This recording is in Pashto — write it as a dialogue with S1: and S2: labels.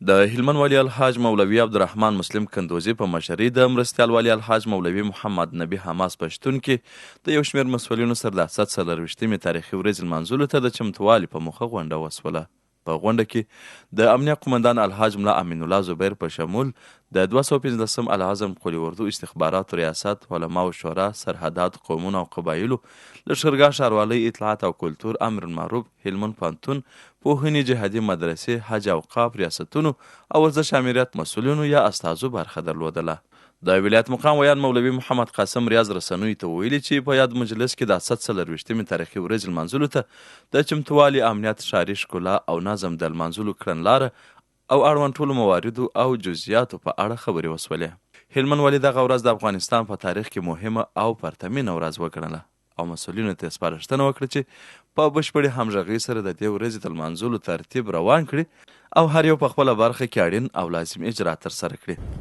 S1: د هلمند والي الحاج مولوي عبدالرحمن مسلم کندوزي په مشرۍ د مرستیال والي الحاج مولوي محمد نبي حماس په شتون کې د یو شمېر مسؤلینو سره د 740مې تاریخي ورځې لمانځلو ته د چمتووالي په موخه غونډه وسوله. په غونډه کې د امنیه قومندان الحاج ملا امین الله زبیر په شمول د 215 العظم قلی اردو استخباراتو ریاست، علماو شورا، سرحدات، قومونو او قبایلو، لښکرګاه ښاروالۍ، اطلاعات او کلتور، امر المعروف، هلمند پوهنتون، پوهنې جهادي مدرسې، حج اوقاف، ریاستونو او ورزش امریت مسؤلینو یا استازو برخه درلودله. د ولایت مقام ویان مولوي محمد قاسم ریاض رسنیو ته ویلي چې په یاد مجلس کې د 740مې تاریخي ورځې لمانځلو ته د چمتووالي، امنیت، ښاري ښکلا او نظم د لمانځلو کړنلاره او اړوند ټولو مواردو او جزئیاتو په اړه خبرې وسولې. هلمند والي دغه ورځ د افغانستان په تاریخ کې مهمه او پرتمینه ورځ وګڼله او مسؤلینو ته سپارښتنه وکړه چې په بشپړې همغږۍ سره د دې ورځې د لمانځلو ترتیب روان کړي او هر یو په خپله برخه کې اړین او لازم اجرات ترسره کړي.